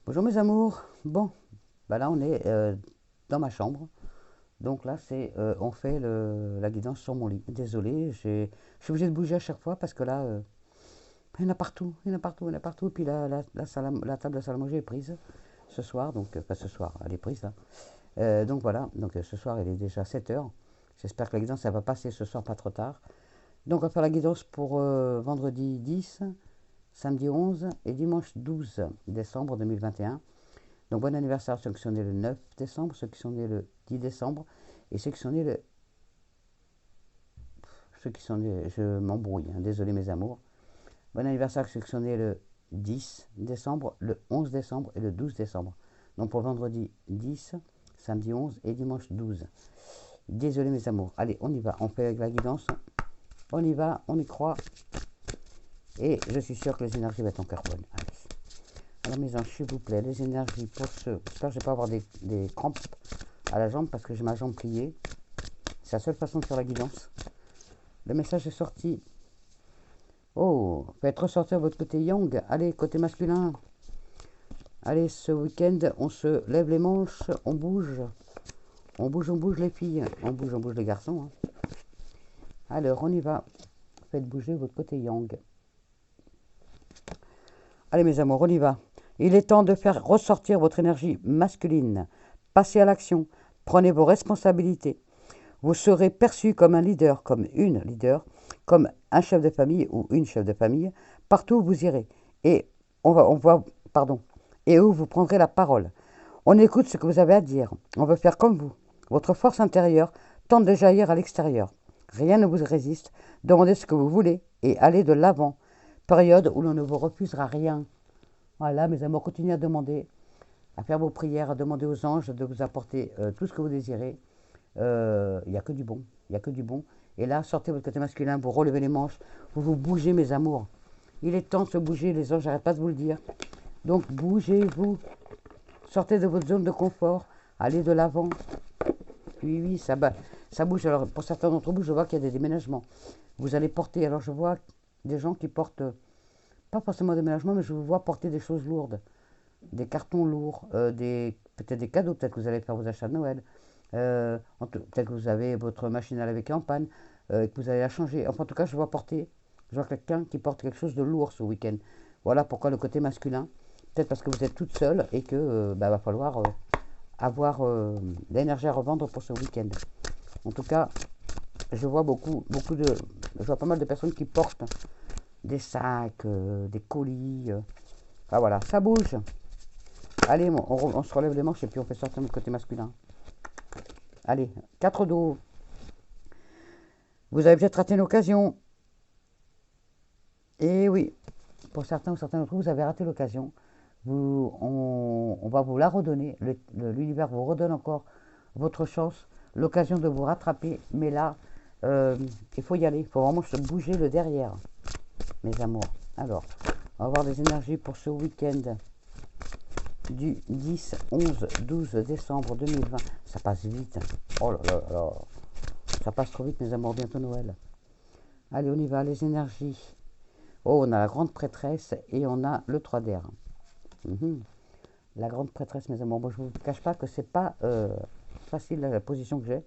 Bonjour mes amours. Bon, bah là on est dans ma chambre. Donc là c'est on fait la guidance sur mon lit. Désolé, je suis obligé de bouger à chaque fois parce que là il y en a partout, il y en a partout, il y en a partout. Et puis la table de salle à manger est prise ce soir, donc pas ce soir, elle est prise là. Donc voilà, donc ce soir il est déjà 7 heures. J'espère que la guidance elle va passer ce soir pas trop tard. Donc on va faire la guidance pour vendredi 10, samedi 11 et dimanche 12 décembre 2021. Donc bon anniversaire à ceux qui sont nés le 9 décembre, ceux qui sont nés le 10 décembre et ceux qui sont nés le... Ceux qui sont nés... Je m'embrouille, hein, désolé mes amours. Bon anniversaire à ceux qui sont nés le 10 décembre, le 11 décembre et le 12 décembre. Donc pour vendredi 10, samedi 11 et dimanche 12. Désolé mes amours. Allez, on y va, on fait la guidance. On y va, on y croit. Et je suis sûr que les énergies vont être en carbone. Allez. Alors mes anges, s'il vous plaît, les énergies pour ceux... J'espère que je ne vais pas avoir des crampes à la jambe parce que j'ai ma jambe pliée. C'est la seule façon de faire la guidance. Le message est sorti. Oh, faites ressortir votre côté yang. Allez, côté masculin. Allez, ce week-end, on se lève les manches, on bouge. On bouge les filles. On bouge les garçons. Hein. Alors, on y va. Faites bouger votre côté yang. Allez, mes amours, on y va. Il est temps de faire ressortir votre énergie masculine. Passez à l'action. Prenez vos responsabilités. Vous serez perçu comme un leader, comme une leader, comme un chef de famille ou une chef de famille, partout où vous irez. Et et où vous prendrez la parole. On écoute ce que vous avez à dire. On veut faire comme vous. Votre force intérieure tente de jaillir à l'extérieur. Rien ne vous résiste. Demandez ce que vous voulez et allez de l'avant. Période où l'on ne vous refusera rien. Voilà, mes amours, continuez à demander, à faire vos prières, à demander aux anges de vous apporter tout ce que vous désirez. Il n'y a que du bon. Il n'y a que du bon. Et là, sortez votre côté masculin, vous relevez les manches, vous vous bougez, mes amours. Il est temps de se bouger, les anges, j'arrête pas de vous le dire. Donc, bougez-vous. Sortez de votre zone de confort. Allez de l'avant. Oui, oui, ça bouge. Alors, pour certains d'entre vous, je vois qu'il y a des déménagements. Vous allez porter, alors je vois des gens qui portent, pas forcément des déménagements, mais je vous vois porter des choses lourdes. Des cartons lourds, peut-être des cadeaux, peut-être que vous allez faire vos achats de Noël. Peut-être que vous avez votre machine à laver qui est en panne, et que vous allez la changer. Enfin, en tout cas, je vois quelqu'un qui porte quelque chose de lourd ce week-end. Voilà pourquoi le côté masculin. Peut-être parce que vous êtes toute seule et que va falloir avoir de l'énergie à revendre pour ce week-end. En tout cas, je vois je vois pas mal de personnes qui portent des sacs, des colis. Ah voilà, ça bouge. Allez, on se relève les manches et puis on fait sortir notre côté masculin. Allez, 4 dos. Vous avez peut-être raté une occasion. Et oui, pour certains ou certains d'entre vous, vous avez raté l'occasion. On va vous la redonner. L'univers vous redonne encore votre chance, l'occasion de vous rattraper. Mais là, il faut y aller. Il faut vraiment se bouger le derrière, mes amours. Alors, on va voir les énergies pour ce week-end du 10, 11, 12 décembre 2020. Ça passe vite. Oh là là là. Ça passe trop vite, mes amours. Bientôt Noël. Allez, on y va. Les énergies. Oh, on a la grande prêtresse et on a le 3 d'air. La grande prêtresse, mes amours. Bon, je ne vous cache pas que c'est pas facile la position que j'ai.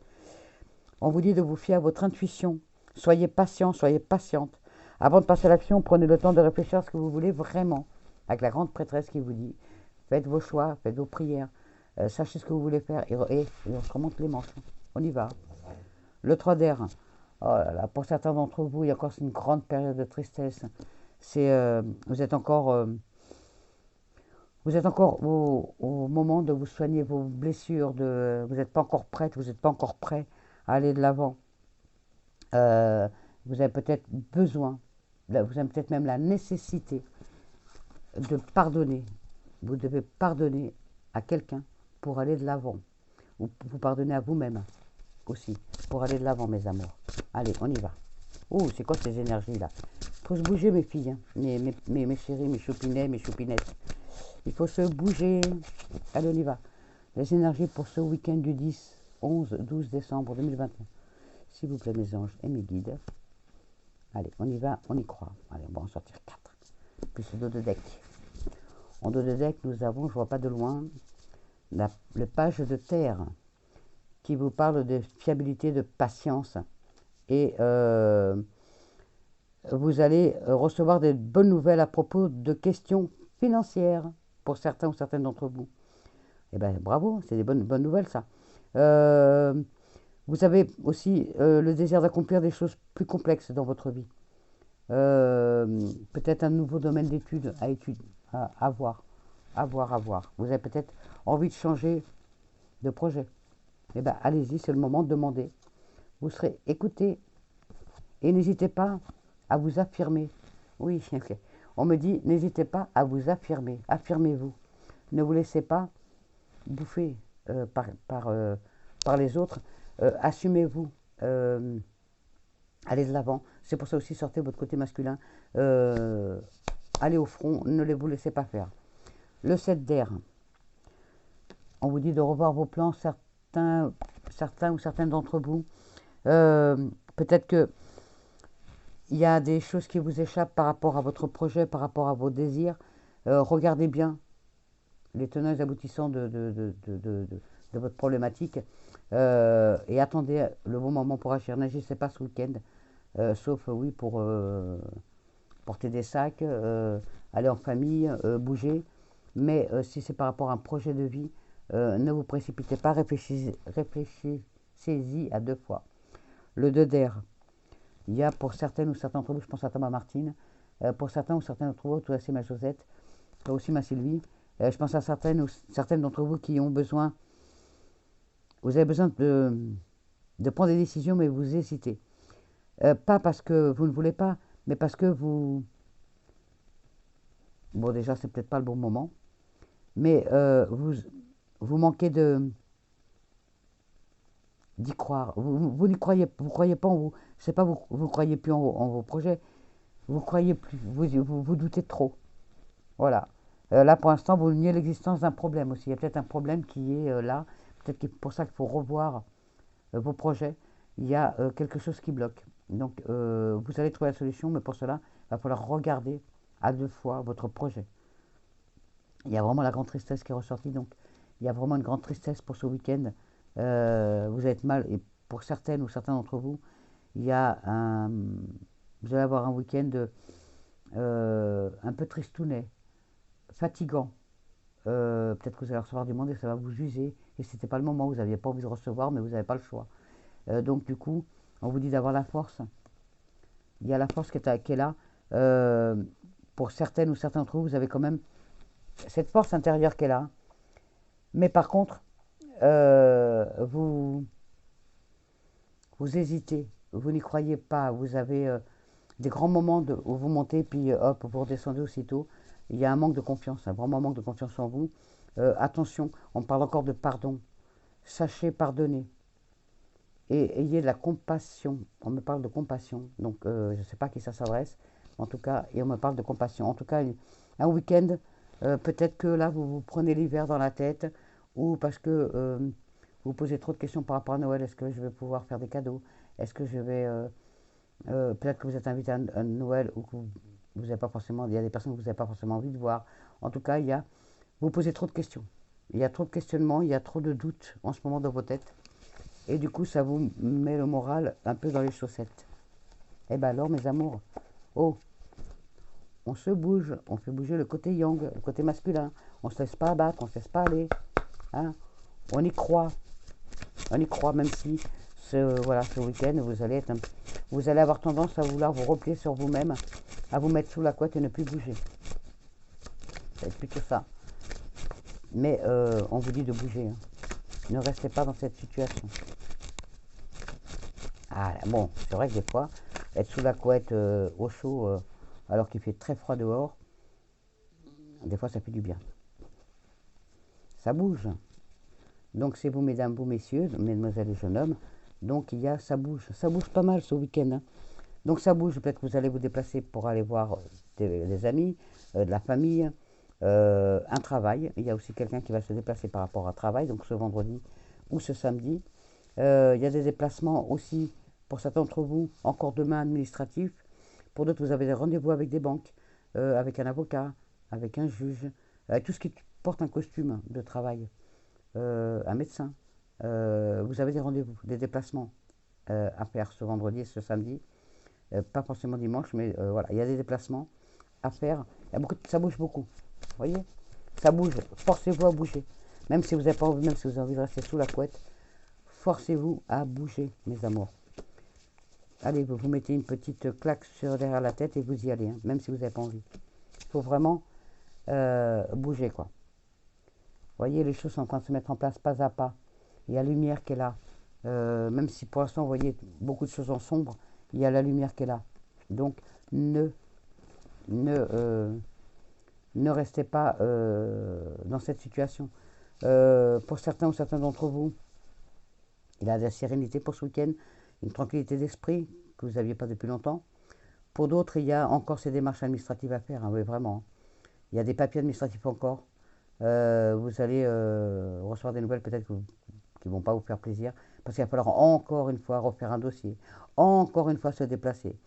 On vous dit de vous fier à votre intuition. Soyez patient, soyez patiente. Avant de passer à l'action, prenez le temps de réfléchir à ce que vous voulez vraiment. Avec la grande prêtresse qui vous dit, faites vos choix, faites vos prières, sachez ce que vous voulez faire et on se remonte les manches. On y va. Le 3 d'air. Oh là là, pour certains d'entre vous, il y a encore une grande période de tristesse. Vous êtes encore au moment de vous soigner vos blessures, vous n'êtes pas encore prête, vous n'êtes pas encore prêt à aller de l'avant. Euh, vous avez peut-être besoin, vous avez peut-être même la nécessité de pardonner. Vous devez pardonner à quelqu'un pour aller de l'avant. Ou vous pardonner à vous-même aussi, pour aller de l'avant, mes amours. Allez, on y va. Oh, c'est quoi ces énergies-là? Il faut se bouger, mes filles, hein. Mes chéris, mes choupinets, mes choupinettes. Il faut se bouger. Allez, on y va. Les énergies pour ce week-end du 10, 11, 12 décembre 2021. S'il vous plaît, mes anges et mes guides. Allez, on y va, on y croit. Allez, on va en sortir 4. Plus le dos de deck. En dos de deck, nous avons, je vois pas de loin, le page de terre qui vous parle de fiabilité, de patience. Et vous allez recevoir des bonnes nouvelles à propos de questions financières pour certains ou certaines d'entre vous. Eh bien, bravo, c'est des bonnes nouvelles, ça. Vous avez aussi le désir d'accomplir des choses plus complexes dans votre vie. Peut-être un nouveau domaine d'études à voir. Vous avez peut-être envie de changer de projet. Eh bien, allez-y, c'est le moment de demander. Vous serez écouté et n'hésitez pas à vous affirmer. Oui, ok. On me dit, n'hésitez pas à vous affirmer. Affirmez-vous. Ne vous laissez pas bouffer par les autres. Assumez-vous. Allez de l'avant. C'est pour ça aussi, sortez votre côté masculin. Allez au front, ne vous laissez pas faire. Le 7 d'air. On vous dit de revoir vos plans, certains ou certaines d'entre vous. Peut-être que il y a des choses qui vous échappent par rapport à votre projet, par rapport à vos désirs. Regardez bien les tenants et aboutissants de votre problématique et attendez le bon moment pour agir. N'agissez pas ce week-end, sauf oui pour porter des sacs, aller en famille, bouger. Mais si c'est par rapport à un projet de vie, ne vous précipitez pas, réfléchissez-y à 2 fois. Le 2 d'air. Il y a pour certaines ou certains d'entre vous, je pense à Thomas Martine, pour certains ou certains d'entre vous, toi aussi ma Josette, toi aussi ma Sylvie, je pense à certaines d'entre vous qui ont besoin, vous avez besoin de prendre des décisions, mais vous hésitez. Pas parce que vous ne voulez pas, mais parce que vous... Bon, déjà, c'est peut-être pas le bon moment, mais vous manquez d'y croire. Vous n'y croyez, vous croyez pas en vous. C'est pas vous croyez plus en vos projets. Vous croyez plus. Vous doutez trop. Voilà. Là, pour l'instant, vous niez l'existence d'un problème aussi. Il y a peut-être un problème qui est là. Peut-être que c'est pour ça qu'il faut revoir vos projets. Il y a quelque chose qui bloque. Donc, vous allez trouver la solution, mais pour cela, il va falloir regarder à 2 fois votre projet. Il y a vraiment la grande tristesse qui est ressortie. Donc, il y a vraiment une grande tristesse pour ce week-end. Vous allez être mal. Et pour certaines ou certains d'entre vous, il y a vous allez avoir un week-end un peu tristounet, fatigant. Peut-être que vous allez recevoir du monde et ça va vous user. Et c'était pas le moment, vous n'aviez pas envie de recevoir, mais vous n'avez pas le choix. Donc du coup, on vous dit d'avoir la force. Il y a la force qui est là. Pour certaines ou certains d'entre vous, vous avez quand même cette force intérieure qui est là. Mais par contre, vous hésitez, vous n'y croyez pas. Vous avez des grands moments où vous montez, puis hop, vous redescendez aussitôt. Il y a un manque de confiance, un vraiment manque de confiance en vous. Attention, on parle encore de pardon. Sachez pardonner. Et ayez de la compassion. On me parle de compassion. Donc, je ne sais pas à qui ça s'adresse. En tout cas, et on me parle de compassion. En tout cas, un week-end, peut-être que là, vous prenez l'hiver dans la tête. Ou parce que vous posez trop de questions par rapport à Noël. Est-ce que je vais pouvoir faire des cadeaux? Est-ce que je vais... peut-être que vous êtes invité à Noël ou que vous n'avez pas forcément... Il y a des personnes que vous n'avez pas forcément envie de voir. En tout cas, vous posez trop de questions. Il y a trop de questionnements, il y a trop de doutes en ce moment dans vos têtes. Et du coup, ça vous met le moral un peu dans les chaussettes. Eh bien alors, mes amours, oh, on se bouge, on fait bouger le côté yang, le côté masculin. On ne se laisse pas abattre, on ne se laisse pas aller. Hein, on y croit, même si ce week-end, vous allez avoir tendance à vouloir vous replier sur vous-même, à vous mettre sous la couette et ne plus bouger. Ça va être plutôt ça. Mais on vous dit de bouger. Hein. Ne restez pas dans cette situation. Ah, bon, c'est vrai que des fois, être sous la couette au chaud, alors qu'il fait très froid dehors, des fois ça fait du bien. Ça bouge. Donc c'est vous, mesdames, vous, messieurs, mesdemoiselles et jeunes hommes. Donc ça bouge pas mal ce week-end. Hein. Donc ça bouge, peut-être que vous allez vous déplacer pour aller voir des amis, de la famille, un travail. Il y a aussi quelqu'un qui va se déplacer par rapport à un travail, donc ce vendredi ou ce samedi. Il y a des déplacements aussi, pour certains d'entre vous, encore demain administratifs. Pour d'autres, vous avez des rendez-vous avec des banques, avec un avocat, avec un juge. tout ce qui porte un costume de travail, un médecin, vous avez des rendez-vous, des déplacements à faire ce vendredi et ce samedi, pas forcément dimanche, mais voilà, il y a des déplacements à faire. Il y a beaucoup, ça bouge beaucoup, vous voyez, ça bouge, forcez-vous à bouger. Même si vous n'avez pas envie, même si vous avez envie de rester sous la couette, forcez-vous à bouger, mes amours. Allez, vous vous mettez une petite claque derrière la tête et vous y allez, hein, même si vous n'avez pas envie. Il faut vraiment bouger, quoi. Vous voyez, les choses sont en train de se mettre en place pas à pas. Il y a la lumière qui est là. Même si pour l'instant, vous voyez beaucoup de choses en sombre, il y a la lumière qui est là. Donc, ne, ne, ne restez pas dans cette situation. Pour certains ou certains d'entre vous, il y a de la sérénité pour ce week-end, une tranquillité d'esprit que vous n'aviez pas depuis longtemps. Pour d'autres, il y a encore ces démarches administratives à faire, hein, oui, vraiment. Il y a des papiers administratifs encore. Vous allez recevoir des nouvelles peut-être qui ne vont pas vous faire plaisir, parce qu'il va falloir encore une fois refaire un dossier, encore une fois se déplacer.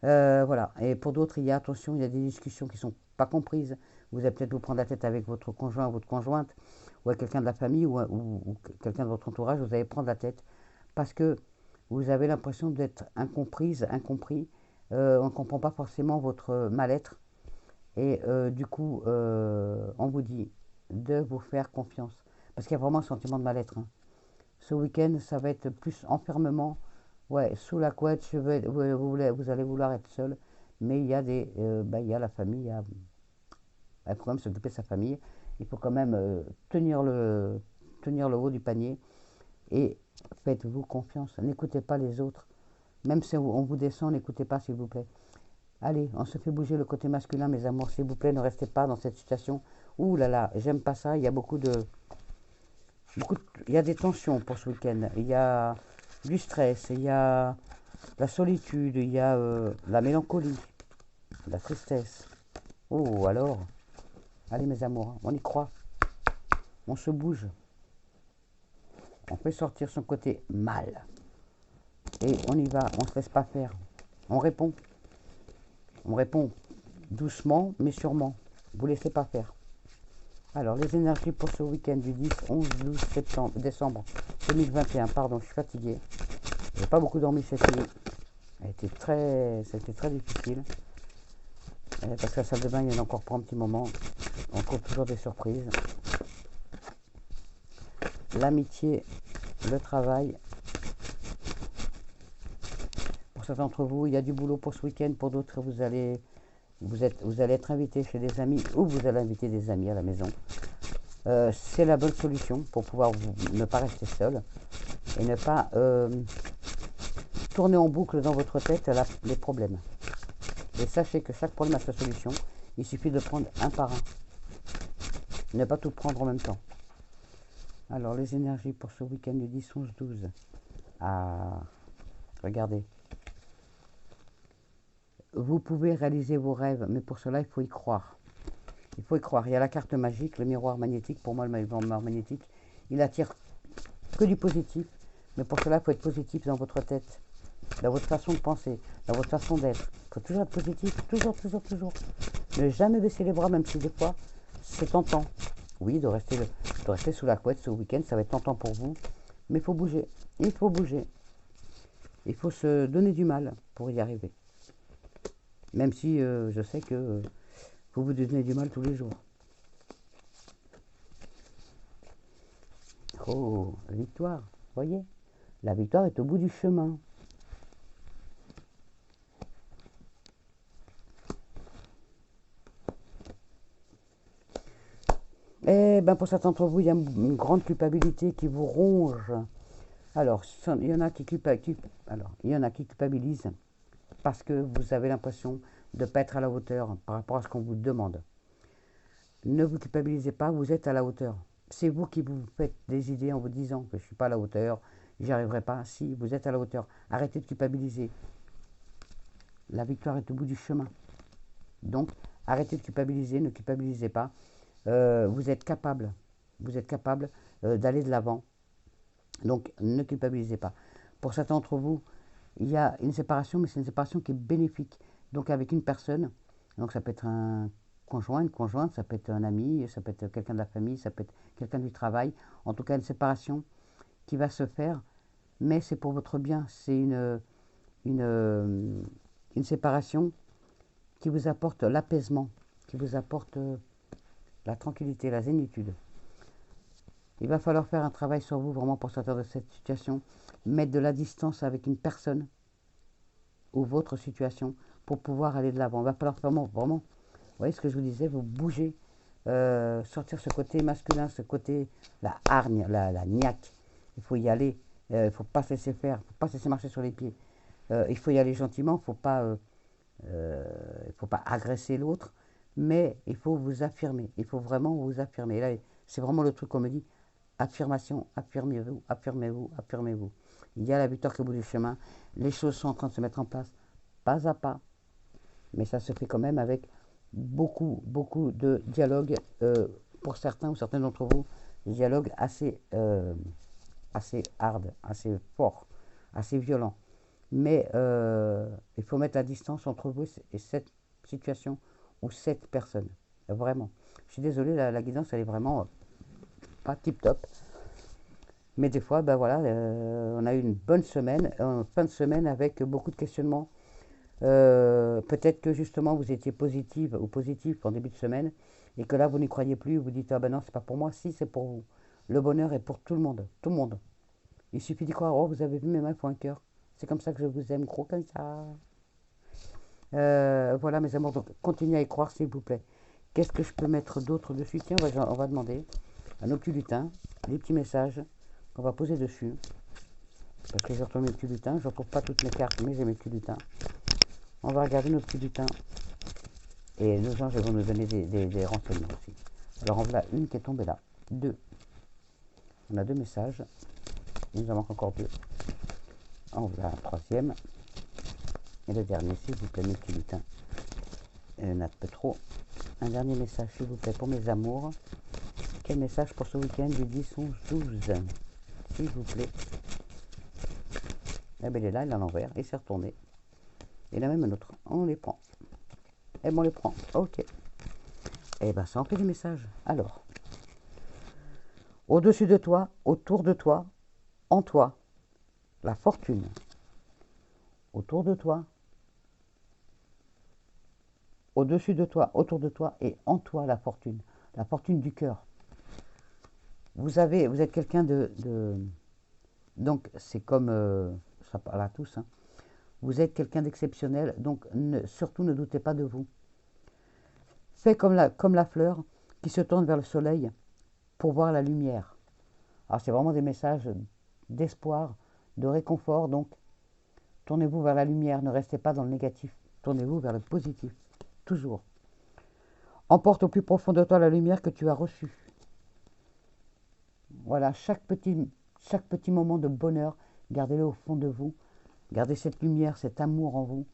Voilà. Et pour d'autres, il y a, attention, il y a des discussions qui ne sont pas comprises. Vous allez peut-être vous prendre la tête avec votre conjoint ou votre conjointe, ou avec quelqu'un de la famille, ou quelqu'un de votre entourage, vous allez prendre la tête, parce que vous avez l'impression d'être incomprise, incompris. On ne comprend pas forcément votre mal-être. Et du coup, on vous dit de vous faire confiance. Parce qu'il y a vraiment un sentiment de mal-être, hein. Ce week-end, ça va être plus enfermement. Ouais, sous la couette, vous allez vouloir être seul. Mais il y a il y a la famille. Il faut quand même s'occuper de sa famille. Il faut quand même tenir le haut du panier. Et faites-vous confiance. N'écoutez pas les autres. Même si on vous descend, n'écoutez pas, s'il vous plaît. Allez, on se fait bouger le côté masculin, mes amours, s'il vous plaît, ne restez pas dans cette situation. Ouh là là, j'aime pas ça, il y a il y a des tensions pour ce week-end. Il y a du stress, il y a la solitude, il y a la mélancolie, la tristesse. Oh, alors, allez mes amours, on y croit, on se bouge, on fait sortir son côté mal. Et on y va, on ne se laisse pas faire. On répond. On répond doucement, mais sûrement. Vous ne laissez pas faire. Alors, les énergies pour ce week-end du 10, 11, 12 décembre 2021. Pardon, je suis fatigué. Je n'ai pas beaucoup dormi cette nuit. Ça a été très difficile. Parce que la salle de bain, il y en a encore pour un petit moment. On trouve toujours des surprises. L'amitié, le travail. Pour certains d'entre vous, il y a du boulot pour ce week-end. Pour d'autres, vous allez être invité chez des amis ou vous allez inviter des amis à la maison. C'est la bonne solution pour pouvoir ne pas rester seul et ne pas tourner en boucle dans votre tête les problèmes. Et sachez que chaque problème a sa solution. Il suffit de prendre un par un. Ne pas tout prendre en même temps. Alors, les énergies pour ce week-end du 10, 11, 12. Ah, regardez. Vous pouvez réaliser vos rêves, mais pour cela, il faut y croire. Il faut y croire. Il y a la carte magique, le miroir magnétique. Pour moi, le miroir magnétique, il attire que du positif. Mais pour cela, il faut être positif dans votre tête, dans votre façon de penser, dans votre façon d'être. Il faut toujours être positif, toujours, toujours, toujours. Ne jamais baisser les bras, même si des fois, c'est tentant. Oui, de rester sous la couette ce week-end, ça va être tentant pour vous. Mais il faut bouger. Il faut bouger. Il faut se donner du mal pour y arriver. Même si je sais que vous vous donnez du mal tous les jours. Oh, la victoire, voyez, la victoire est au bout du chemin. Eh bien, pour certains d'entre vous, il y a une grande culpabilité qui vous ronge. Alors, il y en a qui culpabilisent parce que vous avez l'impression de ne pas être à la hauteur par rapport à ce qu'on vous demande. Ne vous culpabilisez pas, vous êtes à la hauteur. C'est vous qui vous faites des idées en vous disant que je ne suis pas à la hauteur, j'y arriverai pas. Si, vous êtes à la hauteur. Arrêtez de culpabiliser. La victoire est au bout du chemin. Donc, arrêtez de culpabiliser, ne culpabilisez pas. Vous êtes capable. Vous êtes capable d'aller de l'avant. Donc, ne culpabilisez pas. Pour certains d'entre vous, il y a une séparation, mais c'est une séparation qui est bénéfique. Donc, avec une personne, donc ça peut être un conjoint, une conjointe, ça peut être un ami, ça peut être quelqu'un de la famille, ça peut être quelqu'un du travail. En tout cas, une séparation qui va se faire, mais c'est pour votre bien. C'est une séparation qui vous apporte l'apaisement, qui vous apporte la tranquillité, la zénitude. Il va falloir faire un travail sur vous vraiment pour sortir de cette situation, mettre de la distance avec une personne ou votre situation pour pouvoir aller de l'avant. Il va falloir vraiment, vous voyez ce que je vous disais, vous bougez, sortir ce côté masculin, ce côté, la hargne, la niaque. Il faut y aller, il ne faut pas se laisser faire, il ne faut pas se laisser marcher sur les pieds. Il faut y aller gentiment, il ne faut pas agresser l'autre, mais il faut vous affirmer. Il faut vraiment vous affirmer. Et là, c'est vraiment le truc qu'on me dit. Affirmation, affirmez-vous, affirmez-vous, affirmez-vous. Il y a la victoire qui bout du chemin. Les choses sont en train de se mettre en place, pas à pas. Mais ça se fait quand même avec beaucoup, beaucoup de dialogues. Pour certains ou certains d'entre vous, des dialogues assez hard, assez forts, assez violents. Mais il faut mettre la distance entre vous et cette situation ou cette personne. Vraiment. Je suis désolé, la guidance, elle est vraiment pas tip-top. Mais des fois, ben voilà, on a eu une bonne semaine, fin de semaine avec beaucoup de questionnements. Peut-être que justement vous étiez positive ou positif en début de semaine et que là vous n'y croyez plus, vous dites ah ben non, c'est pas pour moi, si c'est pour vous. Le bonheur est pour tout le monde, tout le monde. Il suffit d'y croire. Oh, vous avez vu mes mains font un cœur. C'est comme ça que je vous aime, gros comme ça. Voilà mes amours, donc continuez à y croire s'il vous plaît. Qu'est-ce que je peux mettre d'autre dessus? Tiens, on va demander à nos petits lutins des petits messages qu'on va poser dessus. Parce que je retrouve mes petits lutins, je ne retrouve pas toutes mes cartes, mais j'ai mes petits lutins. On va regarder nos petits lutins. Et nos anges vont nous donner des renseignements aussi. Alors en voilà une qui est tombée là. Deux. On a deux messages. Il nous en manque encore deux. En voilà un troisième. Et le dernier, s'il vous plaît, mes petits lutins. Il y en a un peu trop. Un dernier message, s'il vous plaît, pour mes amours. Quel message pour ce week-end du 10, 11, 12? S'il vous plaît. Eh bien, il est là, il est à l'envers. Il s'est retourné. Il y en a même un autre. On les prend. Et bon, on les prend. Ok. Eh bien, ça en fait des messages. Alors. Au-dessus de toi, autour de toi, en toi, la fortune. Autour de toi, au-dessus de toi, autour de toi et en toi la fortune du cœur. Vous êtes quelqu'un donc c'est comme, ça parle à tous, hein. Vous êtes quelqu'un d'exceptionnel, donc surtout ne doutez pas de vous. Faites comme la fleur qui se tourne vers le soleil pour voir la lumière. Alors c'est vraiment des messages d'espoir, de réconfort, donc tournez-vous vers la lumière, ne restez pas dans le négatif, tournez-vous vers le positif, toujours. Emporte au plus profond de toi la lumière que tu as reçue. Voilà, chaque petit moment de bonheur, gardez-le au fond de vous. Gardez cette lumière, cet amour en vous.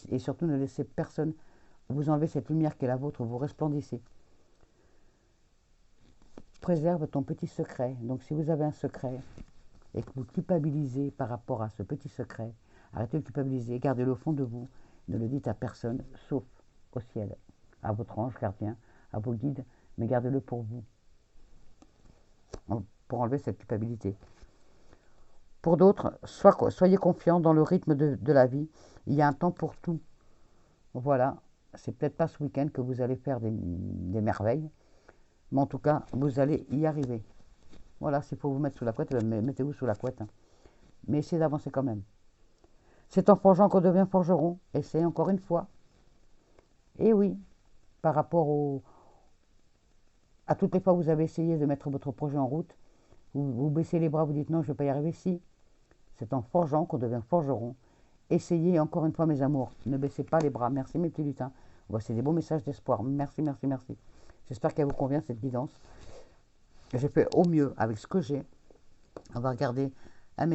Et surtout, ne laissez personne vous enlever cette lumière qui est la vôtre. Vous resplendissez. Préserve ton petit secret. Donc, si vous avez un secret et que vous culpabilisez par rapport à ce petit secret, arrêtez de culpabiliser. Gardez-le au fond de vous. Ne le dites à personne, sauf au ciel, à votre ange gardien, à vos guides. Mais gardez-le pour vous. Pour enlever cette culpabilité. Pour d'autres, soyez confiants dans le rythme de la vie. Il y a un temps pour tout. Voilà, c'est peut-être pas ce week-end que vous allez faire des merveilles, mais en tout cas, vous allez y arriver. Voilà, s'il faut vous mettre sous la couette, mettez-vous sous la couette. Hein. Mais essayez d'avancer quand même. C'est en forgeant qu'on devient forgeron. Essayez encore une fois. Et oui, par rapport à toutes les fois où vous avez essayé de mettre votre projet en route, vous baissez les bras, vous dites non, je ne vais pas y arriver. Si, c'est en forgeant qu'on devient forgeron. Essayez encore une fois, mes amours. Ne baissez pas les bras. Merci, mes petits lutins. Voici des beaux messages d'espoir. Merci, merci, merci. J'espère qu'elle vous convient, cette guidance. J'ai fait au mieux avec ce que j'ai. On va regarder les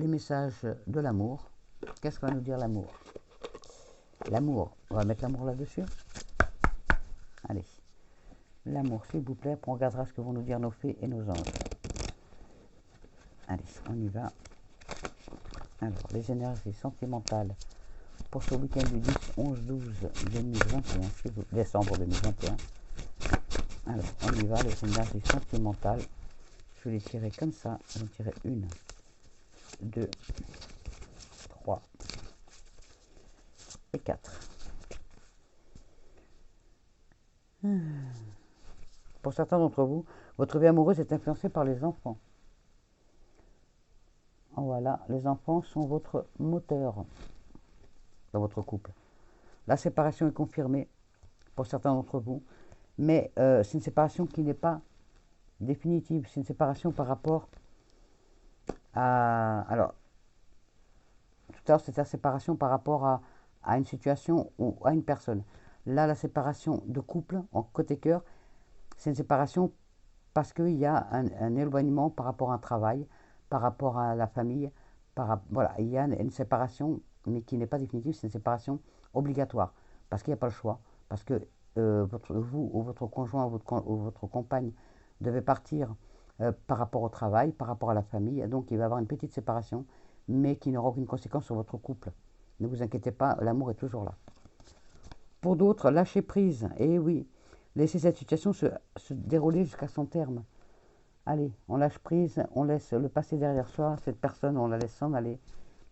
messages de l'amour. Qu'est-ce que va nous dire l'amour? L'amour. On va mettre l'amour là-dessus. Allez. L'amour, s'il vous plaît. On regardera ce que vont nous dire nos fées et nos anges. Allez, on y va. Alors, les énergies sentimentales pour ce week-end du 10, 11, 12 2021, décembre 2021. Alors, on y va, les énergies sentimentales. Je vais les tirer comme ça. Je vais tirer 1, 2, 3 et 4. Pour certains d'entre vous, votre vie amoureuse est influencée par les enfants. Voilà, les enfants sont votre moteur dans votre couple. La séparation est confirmée pour certains d'entre vous, mais c'est une séparation qui n'est pas définitive. C'est une séparation par rapport à... Alors, tout à l'heure, c'était la séparation par rapport à une situation ou à une personne. Là, la séparation de couple, en côté cœur, c'est une séparation parce qu'il y a un éloignement par rapport à un travail, par rapport à la famille. Voilà, il y a une séparation, mais qui n'est pas définitive, c'est une séparation obligatoire. Parce qu'il n'y a pas le choix. Parce que vous ou votre conjoint ou votre compagne devez partir par rapport au travail, par rapport à la famille. Donc il va y avoir une petite séparation, mais qui n'aura aucune conséquence sur votre couple. Ne vous inquiétez pas, l'amour est toujours là. Pour d'autres, lâcher prise. Et oui, laissez cette situation se dérouler jusqu'à son terme. Allez, on lâche prise, on laisse le passé derrière soi, cette personne, on la laisse s'en aller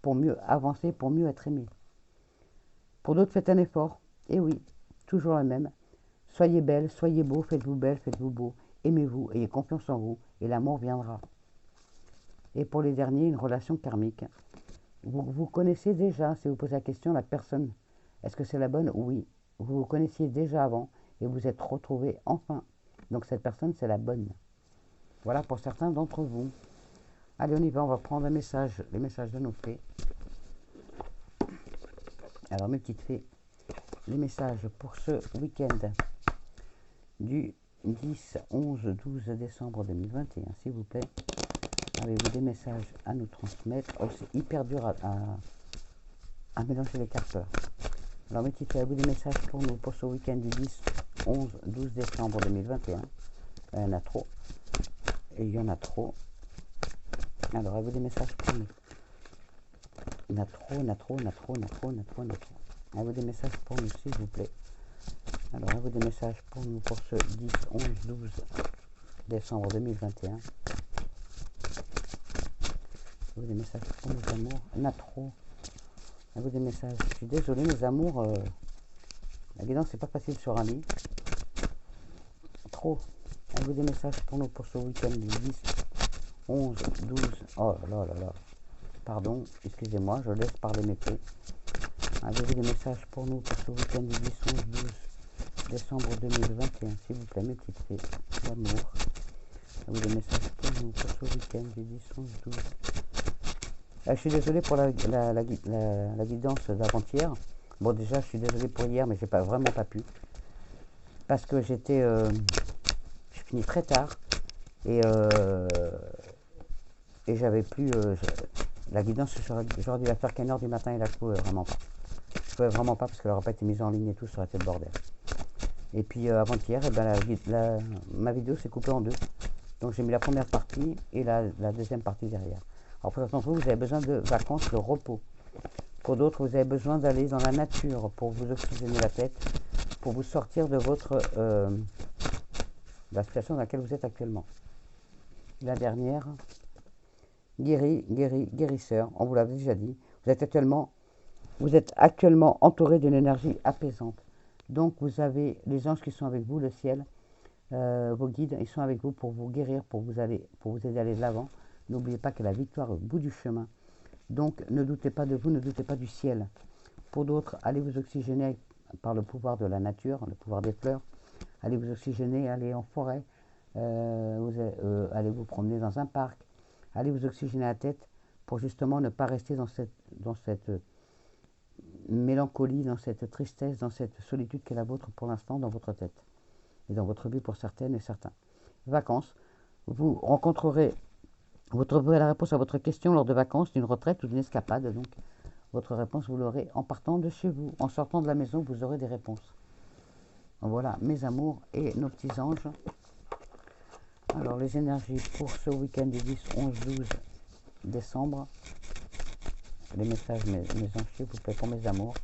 pour mieux avancer, pour mieux être aimé. Pour d'autres, faites un effort. Et oui, toujours la même. Soyez belle, soyez beau, faites-vous belle, faites-vous beau. Aimez-vous, ayez confiance en vous et l'amour viendra. Et pour les derniers, une relation karmique. Vous connaissez déjà, si vous posez la question, la personne. Est-ce que c'est la bonne? Oui. Vous vous connaissiez déjà avant et vous êtes retrouvés enfin. Donc cette personne, c'est la bonne. Voilà pour certains d'entre vous. Allez, on y va, on va prendre les messages de nos fées. Alors, mes petites fées, les messages pour ce week-end du 10, 11, 12 décembre 2021, s'il vous plaît. Avez-vous des messages à nous transmettre? Oh, c'est hyper dur à mélanger les cartes. Alors, mes petites fées, avez-vous des messages pour nous pour ce week-end du 10, 11, 12 décembre 2021? Il y en a trop. Et il y en a trop. Alors, avez-vous des messages pour nous? Il y en a trop. Avez-vous des messages pour nous, s'il vous plaît? Alors, avez-vous des messages pour nous pour ce 10, 11, 12 décembre 2021? Avez-vous des messages pour nos amours? Il y en a trop. Avez-vous des messages? Je suis désolé, mes amours. La guidance, c'est pas facile sur un lit. Trop. Avez-vous des messages pour nous pour ce week-end du 10, 11, 12... Oh là là là. Pardon, excusez-moi, je laisse parler mes fées. Avez-vous des messages pour nous pour ce week-end du 10, 11, 12 décembre 2021, s'il vous plaît, mes petites fées d'amour? Avez-vous des messages pour nous pour ce week-end du 10, 11, 12 Je suis désolé pour la guidance d'avant-hier. Bon, déjà, je suis désolé pour hier, mais j'ai vraiment pas pu. Parce que j'ai fini très tard. Et j'avais plus... la guidance, j'aurais dû la faire qu'à 1h du matin, et là, je pouvais vraiment pas. Je pouvais vraiment pas parce qu'elle n'aurait pas été mise en ligne et tout, ça aurait été le bordel. Et puis avant-hier, ma vidéo s'est coupée en deux. Donc j'ai mis la première partie et la deuxième partie derrière. Alors pour certains d'entre vous, vous avez besoin de vacances, de repos. Pour d'autres, vous avez besoin d'aller dans la nature pour vous oxygéner la tête, pour vous sortir de la situation dans laquelle vous êtes actuellement. La dernière, guérisseur, on vous l'avait déjà dit, vous êtes actuellement entouré d'une énergie apaisante. Donc vous avez les anges qui sont avec vous, le ciel, vos guides, ils sont avec vous pour vous guérir, pour vous aider à aller de l'avant. N'oubliez pas que la victoire est au bout du chemin. Donc ne doutez pas de vous, ne doutez pas du ciel. Pour d'autres, allez vous oxygéner par le pouvoir de la nature, le pouvoir des fleurs. Allez vous oxygéner, allez en forêt, allez vous promener dans un parc. Allez vous oxygéner la tête pour justement ne pas rester dans cette mélancolie, dans cette tristesse, dans cette solitude qui est la vôtre pour l'instant dans votre tête. Et dans votre vie pour certaines et certains. Vacances, vous trouverez la réponse à votre question lors de vacances, d'une retraite ou d'une escapade. Donc votre réponse, vous l'aurez en partant de chez vous. En sortant de la maison, vous aurez des réponses. Voilà, mes amours et nos petits anges. Alors, les énergies pour ce week-end du 10, 11, 12 décembre. Les messages, mes anges, s'il vous plaît, pour mes amours.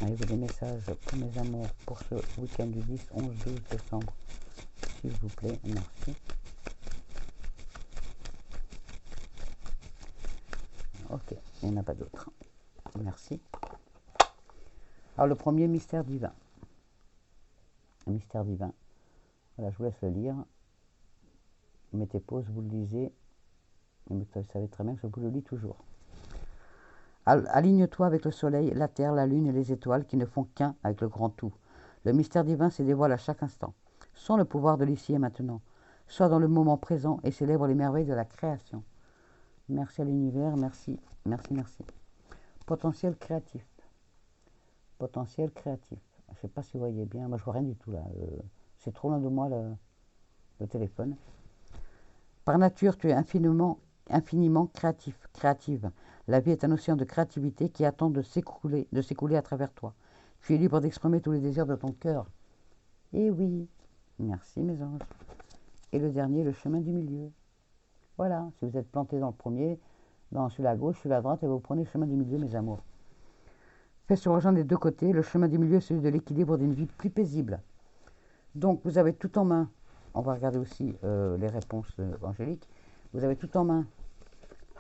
Avez-vous des messages pour mes amours pour ce week-end du 10, 11, 12 décembre, s'il vous plaît? Merci. Ok, il n'y en a pas d'autres. Merci. Alors le premier, mystère divin. Un mystère divin. Voilà, je vous laisse le lire. Mettez pause, vous le lisez. Et vous savez très bien que je vous le lis toujours. Aligne-toi avec le soleil, la terre, la lune et les étoiles qui ne font qu'un avec le grand tout. Le mystère divin se dévoile à chaque instant. Sans le pouvoir de l'ici et maintenant. Sois dans le moment présent et célèbre les merveilles de la création. Merci à l'univers, merci, merci, merci. Potentiel créatif. Potentiel créatif. Je ne sais pas si vous voyez bien. Moi, je vois rien du tout là. C'est trop loin de moi le téléphone. Par nature, tu es infiniment créatif, créative. La vie est un océan de créativité qui attend de s'écouler à travers toi. Tu es libre d'exprimer tous les désirs de ton cœur. Eh oui, merci mes anges. Et le dernier, le chemin du milieu. Voilà, si vous êtes planté dans le premier, dans celui-là à gauche, celui-là à droite, et vous prenez le chemin du milieu, mes amours. Fait se rejoindre des deux côtés, le chemin du milieu est celui de l'équilibre d'une vie plus paisible. Donc, vous avez tout en main. On va regarder aussi les réponses angéliques. Vous avez tout en main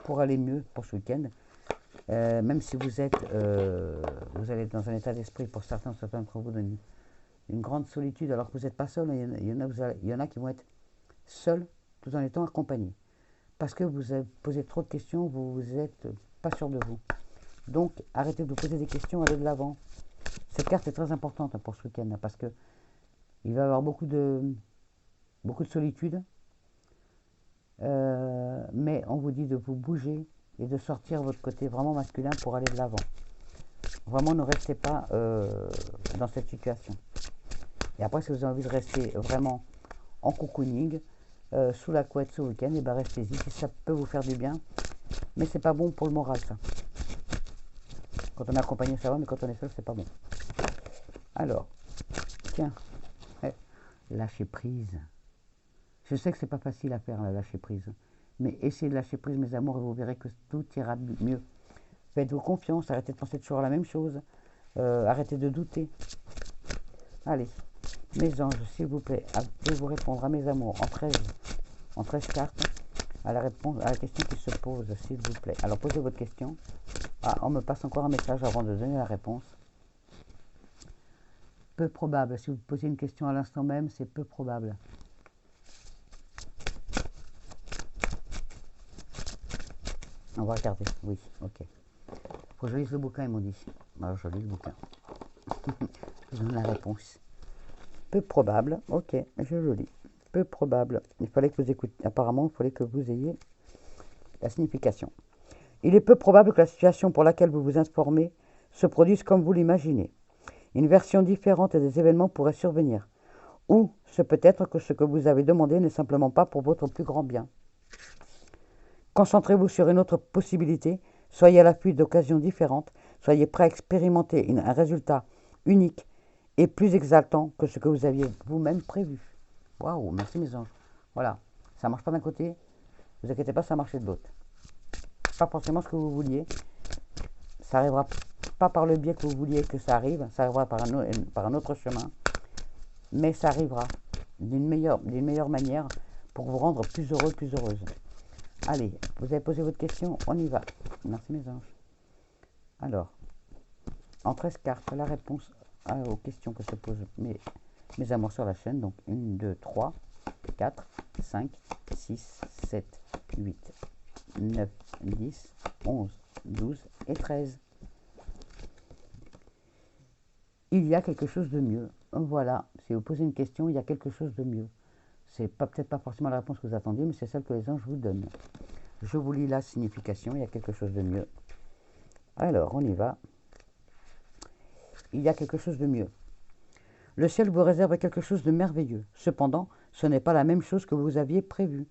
pour aller mieux pour ce week-end. Même si vous allez être dans un état d'esprit, pour certains d'entre vous, une grande solitude, alors que vous n'êtes pas seul. Il y en a qui vont être seuls tout en étant accompagnés. Parce que vous avez posé trop de questions, vous n'êtes pas sûr de vous. Donc, arrêtez de vous poser des questions, allez de l'avant. Cette carte est très importante pour ce week-end, parce que il va y avoir beaucoup de solitude. Mais on vous dit de vous bouger et de sortir votre côté vraiment masculin pour aller de l'avant. Vraiment, ne restez pas dans cette situation. Et après, si vous avez envie de rester vraiment en cocooning, sous la couette ce week-end, et ben restez-y, si ça peut vous faire du bien. Mais c'est pas bon pour le moral, ça. Quand on est accompagné, ça va, mais quand on est seul, c'est pas bon. Alors, tiens, lâcher prise. Je sais que c'est pas facile à faire, la lâcher prise. Mais essayez de lâcher prise, mes amours, et vous verrez que tout ira mieux. Faites-vous confiance, arrêtez de penser toujours à la même chose. Arrêtez de douter. Allez, mes anges, s'il vous plaît, pouvez-vous répondre à mes amours en 13 cartes à la question qui se pose, s'il vous plaît. Alors, posez votre question. Ah, on me passe encore un message avant de donner la réponse. Peu probable. Si vous posez une question à l'instant même, c'est peu probable. On va regarder. Oui, ok. Faut que je lise le bouquin, ils m'ont dit. Alors, je lis le bouquin. Je donne la réponse. Peu probable. Ok, je le lis. Peu probable. Il fallait que vous écoutiez. Apparemment, il fallait que vous ayez la signification. Il est peu probable que la situation pour laquelle vous vous informez se produise comme vous l'imaginez. Une version différente des événements pourrait survenir. Ou ce peut être que ce que vous avez demandé n'est simplement pas pour votre plus grand bien. Concentrez-vous sur une autre possibilité, soyez à l'affût d'occasions différentes, soyez prêt à expérimenter un résultat unique et plus exaltant que ce que vous aviez vous-même prévu. Waouh, merci mes anges. Voilà, ça ne marche pas d'un côté, ne vous inquiétez pas, ça marche de l'autre. Pas forcément ce que vous vouliez, ça n'arrivera pas par le biais que vous vouliez que ça arrive, ça arrivera par un autre chemin, mais ça arrivera d'une meilleure manière pour vous rendre plus heureux, plus heureuse. Allez, vous avez posé votre question, on y va. Merci mes anges. Alors, en 13 cartes, la réponse aux questions que se posent mes amours sur la chaîne. Donc 1, 2, 3, 4, 5, 6, 7, 8, 9, 10, 11, 12 et 13. Il y a quelque chose de mieux. Voilà, si vous posez une question, il y a quelque chose de mieux. C'est peut-être pas forcément la réponse que vous attendiez, mais c'est celle que les anges vous donnent. Je vous lis la signification, il y a quelque chose de mieux. Alors, on y va. Il y a quelque chose de mieux. Le ciel vous réserve quelque chose de merveilleux. Cependant, ce n'est pas la même chose que vous aviez prévu.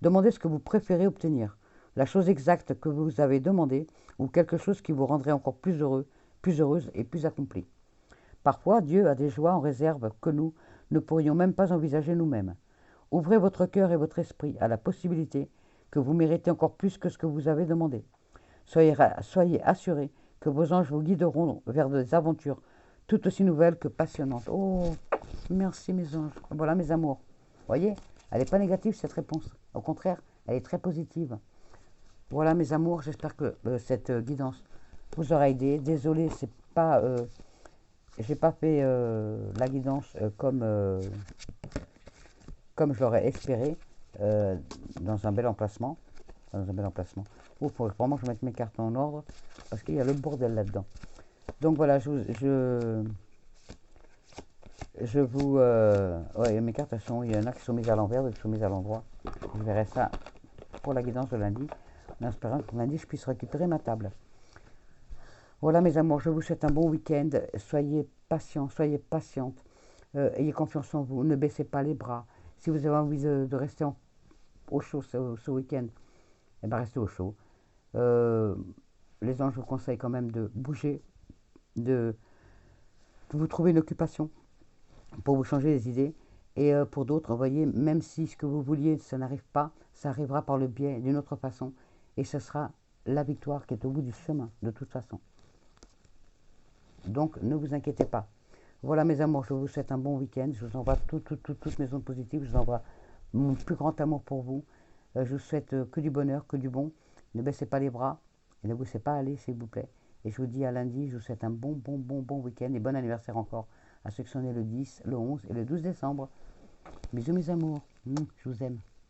Demandez ce que vous préférez obtenir. La chose exacte que vous avez demandée ou quelque chose qui vous rendrait encore plus heureux, plus heureuse et plus accomplie. Parfois, Dieu a des joies en réserve que nous ne pourrions même pas envisager nous-mêmes. Ouvrez votre cœur et votre esprit à la possibilité que vous méritez encore plus que ce que vous avez demandé. Soyez assurés que vos anges vous guideront vers des aventures tout aussi nouvelle que passionnante. Oh, merci mes anges. Voilà mes amours. Vous voyez, elle n'est pas négative cette réponse. Au contraire, elle est très positive. Voilà mes amours, j'espère que cette guidance vous aura aidé. Désolé, c'est pas, j'ai pas fait la guidance comme je l'aurais espéré, euh, dans un bel emplacement. Dans un bel emplacement. Il faut vraiment que je mette mes cartes en ordre parce qu'il y a le bordel là-dedans. Donc voilà, je vous... ouais, mes cartes, il y en a qui sont mises à l'envers, d'autres qui sont mises à l'endroit. Je verrai ça pour la guidance de lundi, en espérant que lundi, je puisse récupérer ma table. Voilà mes amours, je vous souhaite un bon week-end. Soyez patients, soyez patientes. Ayez confiance en vous, ne baissez pas les bras. Si vous avez envie de rester au chaud ce week-end, eh ben restez au chaud. Euh, les anges vous conseillent quand même de bouger, de vous trouver une occupation pour vous changer les idées. Et pour d'autres, vous voyez, même si ce que vous vouliez, ça n'arrive pas, ça arrivera par le biais d'une autre façon. Et ce sera la victoire qui est au bout du chemin, de toute façon. Donc, ne vous inquiétez pas. Voilà mes amours, je vous souhaite un bon week-end. Je vous envoie toutes mes ondes positives. Je vous envoie mon plus grand amour pour vous. Je vous souhaite que du bonheur, que du bon. Ne baissez pas les bras et ne vous laissez pas aller, s'il vous plaît. Et je vous dis à lundi, je vous souhaite un bon week-end et bon anniversaire encore à ceux qui sont nés le 10, le 11 et le 12 décembre. Bisous mes amours, je vous aime.